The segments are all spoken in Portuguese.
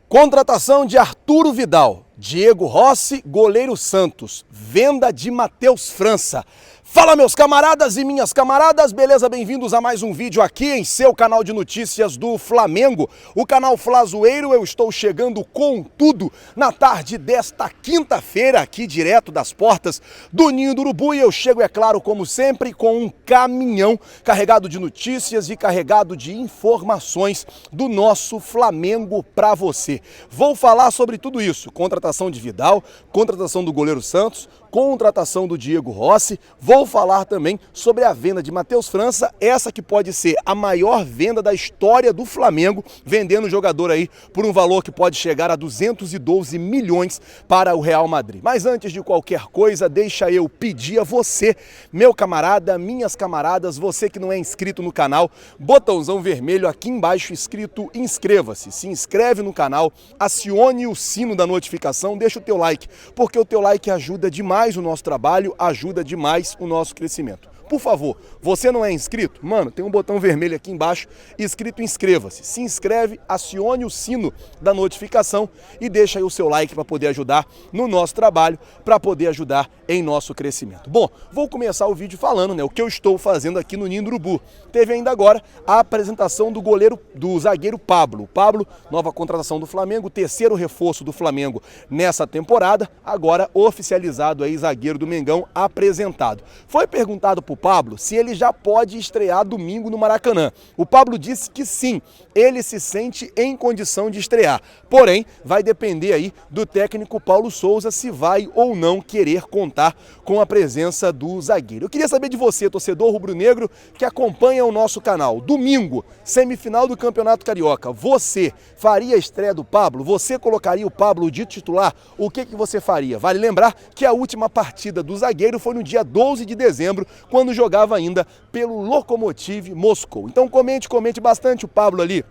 Contratação de Arturo Vidal, Diego Rossi, goleiro Santos, venda de Matheus França. Fala meus camaradas e minhas camaradas, beleza? Bem-vindos a mais um vídeo aqui em seu canal de notícias do Flamengo, o canal Flazoeiro. Eu estou chegando com tudo na tarde desta quinta-feira, aqui direto das portas do Ninho do Urubu, e eu chego, é claro, como sempre, com um caminhão carregado de notícias e carregado de informações do nosso Flamengo para você. Vou falar sobre tudo isso: contratação de Vidal, contratação do goleiro Santos, contratação do Diego Rossi. Vou falar também sobre a venda de Matheus França, essa que pode ser a maior venda da história do Flamengo, vendendo o jogador aí por um valor que pode chegar a 212 milhões para o Real Madrid. Mas antes de qualquer coisa, deixa eu pedir a você, meu camarada, minhas camaradas, você que não é inscrito no canal, botãozão vermelho aqui embaixo escrito inscreva-se. Se inscreve no canal, acione o sino da notificação, deixa o teu like, porque o teu like ajuda demais o nosso trabalho, ajuda demais o nosso crescimento. Por favor, você não é inscrito? Mano, tem um botão vermelho aqui embaixo escrito inscreva-se. Se inscreve, acione o sino da notificação e deixa aí o seu like para poder ajudar no nosso trabalho, para poder ajudar em nosso crescimento. Bom, vou começar o vídeo falando, o que eu estou fazendo aqui no Ninho do Urubu. Teve ainda agora a apresentação do zagueiro Pablo. O Pablo, nova contratação do Flamengo, terceiro reforço do Flamengo nessa temporada, agora oficializado aí, zagueiro do Mengão, apresentado. Foi perguntado pro Pablo se ele já pode estrear domingo no Maracanã. O Pablo disse que sim, ele se sente em condição de estrear. Porém, vai depender aí do técnico Paulo Souza se vai ou não querer contar com a presença do zagueiro. Eu queria saber de você, torcedor rubro-negro que acompanha o nosso canal. Domingo, semifinal do Campeonato Carioca. Você faria a estreia do Pablo? Você colocaria o Pablo de titular? O que você faria? Vale lembrar que a última partida do zagueiro foi no dia 12 de dezembro, quando jogava ainda pelo Lokomotiv Moscou. Então comente bastante. O Pablo ali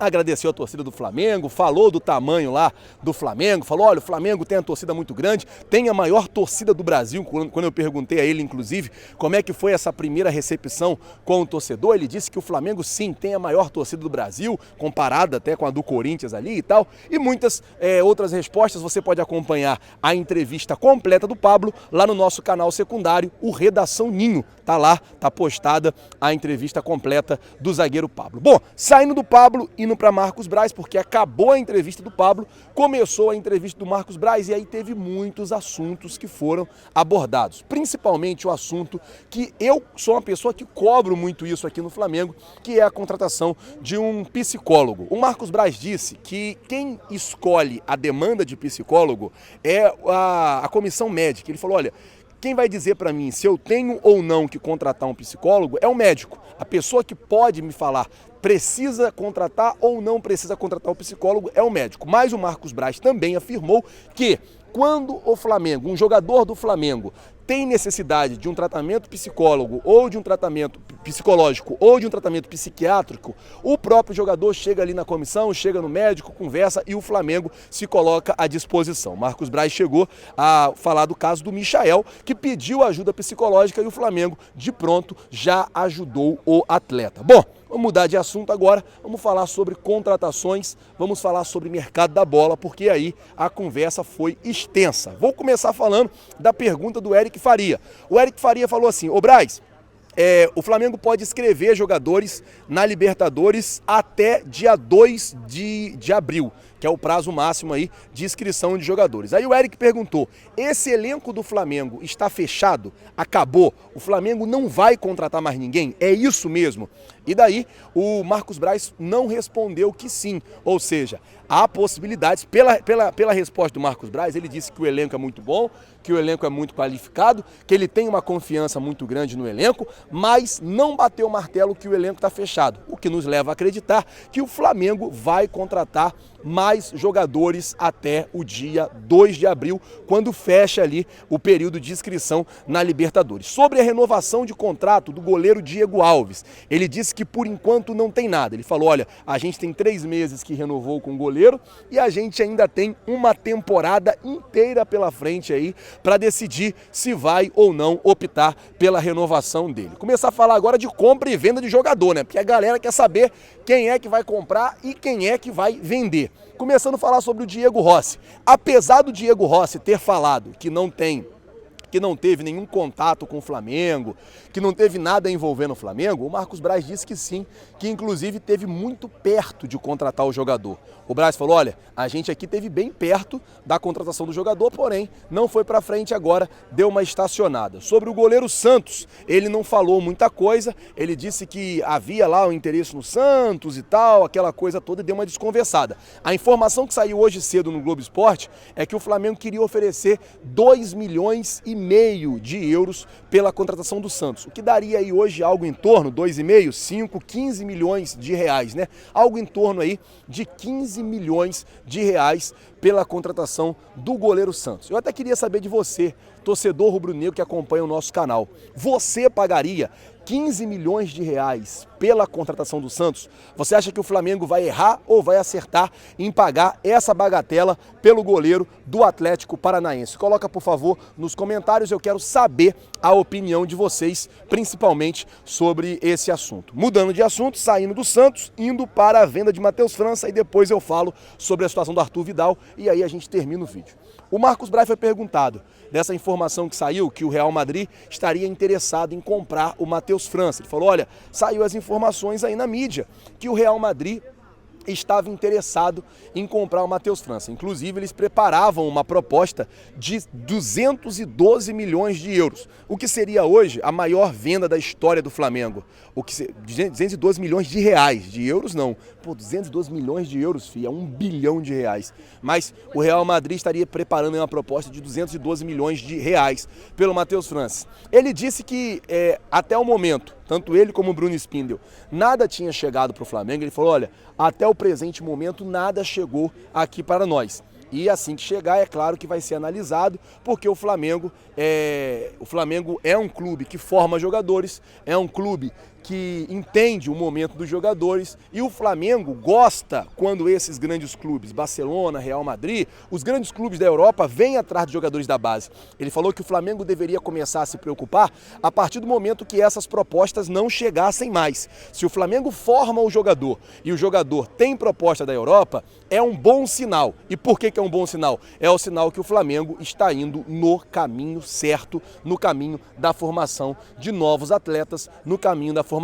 agradeceu a torcida do Flamengo, falou do tamanho lá do Flamengo, falou: olha, o Flamengo tem a torcida muito grande, tem a maior torcida do Brasil. Quando eu perguntei a ele, inclusive, como é que foi essa primeira recepção com o torcedor, ele disse que o Flamengo sim tem a maior torcida do Brasil, comparada até com a do Corinthians ali e tal, e muitas outras respostas. Você pode acompanhar a entrevista completa do Pablo lá no nosso canal secundário, o Redação Ninho. Tá lá, tá postada a entrevista completa do zagueiro Pablo. Bom, saindo do Pablo, indo para Marcos Braz, porque acabou a entrevista do Pablo, começou a entrevista do Marcos Braz, e aí teve muitos assuntos que foram abordados, principalmente o assunto que eu sou uma pessoa que cobro muito isso aqui no Flamengo, que é a contratação de um psicólogo. O Marcos Braz disse que quem escolhe a demanda de psicólogo é a comissão médica. Ele falou: olha, quem vai dizer para mim se eu tenho ou não que contratar um psicólogo é o médico. A pessoa que pode me falar precisa contratar ou não precisa contratar o psicólogo é o médico. Mas o Marcos Braz também afirmou que quando o Flamengo, um jogador do Flamengo, tem necessidade de um tratamento psicólogo ou de um tratamento psicológico ou de um tratamento psiquiátrico, o próprio jogador chega ali na comissão, chega no médico, conversa e o Flamengo se coloca à disposição. Marcos Braz chegou a falar do caso do Michael, que pediu ajuda psicológica e o Flamengo de pronto já ajudou o atleta. Bom, vamos mudar de assunto agora, vamos falar sobre contratações, vamos falar sobre mercado da bola, porque aí a conversa foi extensa. Vou começar falando da pergunta do Eric Faria. O Eric Faria falou assim: ô Braz, o Flamengo pode inscrever jogadores na Libertadores até dia 2 de abril, que é o prazo máximo aí de inscrição de jogadores. Aí o Eric perguntou: esse elenco do Flamengo está fechado? Acabou? O Flamengo não vai contratar mais ninguém? É isso mesmo? E daí o Marcos Braz não respondeu que sim, ou seja, há possibilidades. Pela resposta do Marcos Braz, ele disse que o elenco é muito bom, que o elenco é muito qualificado, que ele tem uma confiança muito grande no elenco, mas não bateu o martelo que o elenco está fechado, o que nos leva a acreditar que o Flamengo vai contratar mais jogadores até o dia 2 de abril, quando fecha ali o período de inscrição na Libertadores. Sobre a renovação de contrato do goleiro Diego Alves, ele disse que por enquanto não tem nada. Ele falou: olha, a gente tem 3 meses que renovou com o goleiro e a gente ainda tem uma temporada inteira pela frente aí para decidir se vai ou não optar pela renovação dele. Começar a falar agora de compra e venda de jogador, porque a galera quer saber quem é que vai comprar e quem é que vai vender. Começando a falar sobre o Diego Rossi. Apesar do Diego Rossi ter falado que não teve nenhum contato com o Flamengo, que não teve nada envolvendo o Flamengo, o Marcos Braz disse que sim, que inclusive teve muito perto de contratar o jogador. O Braz falou, olha, a gente aqui teve bem perto da contratação do jogador, porém não foi pra frente agora, deu uma estacionada. Sobre o goleiro Santos, ele não falou muita coisa, ele disse que havia lá o interesse no Santos e tal, aquela coisa toda, e deu uma desconversada. A informação que saiu hoje cedo no Globo Esporte é que o Flamengo queria oferecer 2,5 milhões de euros pela contratação do Santos, o que daria aí hoje algo em torno, 2,5, 5, 15 milhões de reais, né? Algo em torno aí de 15 milhões de reais pela contratação do goleiro Santos. Eu até queria saber de você, torcedor rubro-negro que acompanha o nosso canal. Você pagaria 15 milhões de reais pela contratação do Santos? Você acha que o Flamengo vai errar ou vai acertar em pagar essa bagatela pelo goleiro do Atlético Paranaense? Coloca, por favor, nos comentários, eu quero saber a opinião de vocês, principalmente sobre esse assunto. Mudando de assunto, saindo do Santos, indo para a venda de Matheus França, e depois eu falo sobre a situação do Arthur Vidal, e aí a gente termina o vídeo. O Marcos Braz foi perguntado dessa informação que saiu, que o Real Madrid estaria interessado em comprar o Matheus França. Ele falou, olha, saiu as informações aí na mídia que o Real Madrid estava interessado em comprar o Matheus França. Inclusive, eles preparavam uma proposta de 212 milhões de euros, o que seria hoje a maior venda da história do Flamengo. 212 milhões de reais, de euros não. Pô, 212 milhões de euros, filho, é 1 bilhão de reais. Mas o Real Madrid estaria preparando uma proposta de 212 milhões de reais pelo Matheus França. Ele disse que até o momento, tanto ele como o Bruno Spindel, nada tinha chegado para o Flamengo. Ele falou, olha, até o presente momento nada chegou aqui para nós. E assim que chegar, é claro que vai ser analisado, porque o Flamengo é um clube que forma jogadores, é um clube que entende o momento dos jogadores, e o Flamengo gosta quando esses grandes clubes, Barcelona, Real Madrid, os grandes clubes da Europa vêm atrás de jogadores da base. Ele falou que o Flamengo deveria começar a se preocupar a partir do momento que essas propostas não chegassem mais. Se o Flamengo forma o jogador e o jogador tem proposta da Europa, é um bom sinal. E por que é um bom sinal? É o sinal que o Flamengo está indo no caminho certo, no caminho da formação de novos atletas, no caminho da formação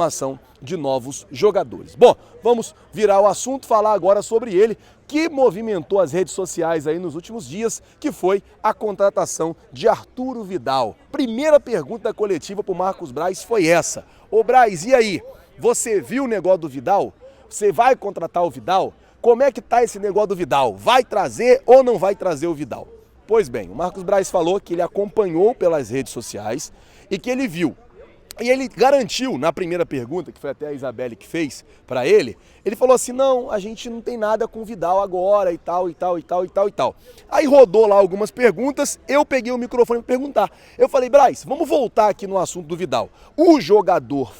de novos jogadores. Bom, vamos virar o assunto, falar agora sobre ele, que movimentou as redes sociais aí nos últimos dias, que foi a contratação de Arturo Vidal. Primeira pergunta da coletiva para o Marcos Braz foi essa. Ô Braz, e aí? Você viu o negócio do Vidal? Você vai contratar o Vidal? Como é que tá esse negócio do Vidal? Vai trazer ou não vai trazer o Vidal? Pois bem, o Marcos Braz falou que ele acompanhou pelas redes sociais e que ele viu. E ele garantiu, na primeira pergunta, que foi até a Isabelle que fez para ele, ele falou assim, não, a gente não tem nada com o Vidal agora e tal, e tal, e tal, e tal, e tal. Aí rodou lá algumas perguntas, eu peguei o microfone para perguntar. Eu falei, Braz, vamos voltar aqui no assunto do Vidal. O jogador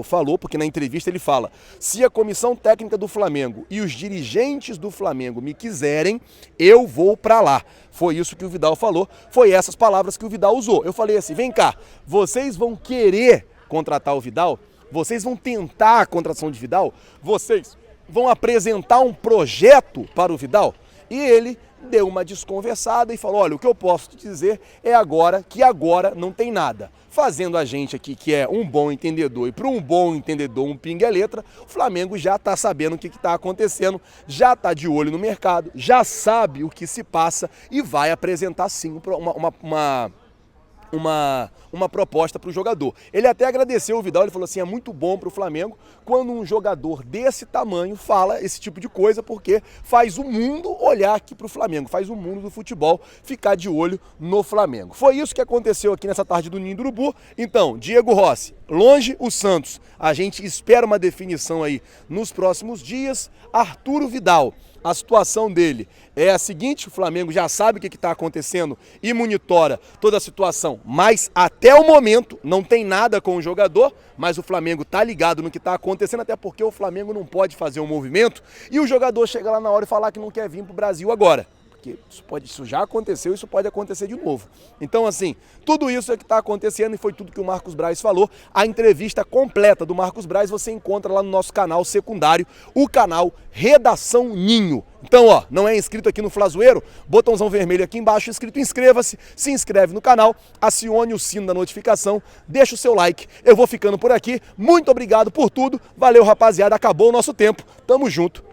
falou, porque na entrevista ele fala, se a comissão técnica do Flamengo e os dirigentes do Flamengo me quiserem, eu vou para lá. Foi isso que o Vidal falou, foi essas palavras que o Vidal usou. Eu falei assim, vem cá, vocês vão querer contratar o Vidal? Vocês vão tentar a contratação de Vidal? Vocês vão apresentar um projeto para o Vidal? E ele deu uma desconversada e falou, olha, o que eu posso te dizer é agora que agora não tem nada. Fazendo a gente aqui, que é um bom entendedor, e para um bom entendedor, um pinga-letra, o Flamengo já está sabendo o que está acontecendo, já está de olho no mercado, já sabe o que se passa e vai apresentar sim uma proposta para o jogador. Ele até agradeceu o Vidal, ele falou assim, é muito bom para o Flamengo quando um jogador desse tamanho fala esse tipo de coisa, porque faz o mundo olhar aqui para o Flamengo, faz o mundo do futebol ficar de olho no Flamengo. Foi isso que aconteceu aqui nessa tarde do Ninho do Urubu. Então, Diego Rossi, longe o Santos, a gente espera uma definição aí nos próximos dias. Arturo Vidal, a situação dele é a seguinte, o Flamengo já sabe o que está acontecendo e monitora toda a situação, mas até o momento não tem nada com o jogador, mas o Flamengo está ligado no que está acontecendo, até porque o Flamengo não pode fazer um movimento e o jogador chega lá na hora e falar que não quer vir para o Brasil agora. porque isso já aconteceu, isso pode acontecer de novo. Então, assim, tudo isso é que está acontecendo e foi tudo que o Marcos Braz falou. A entrevista completa do Marcos Braz você encontra lá no nosso canal secundário, o canal Redação Ninho. Então, ó, não é inscrito aqui no Flazoeiro? Botãozão vermelho aqui embaixo, escrito inscreva-se, se inscreve no canal, acione o sino da notificação, deixa o seu like. Eu vou ficando por aqui. Muito obrigado por tudo. Valeu, rapaziada. Acabou o nosso tempo. Tamo junto.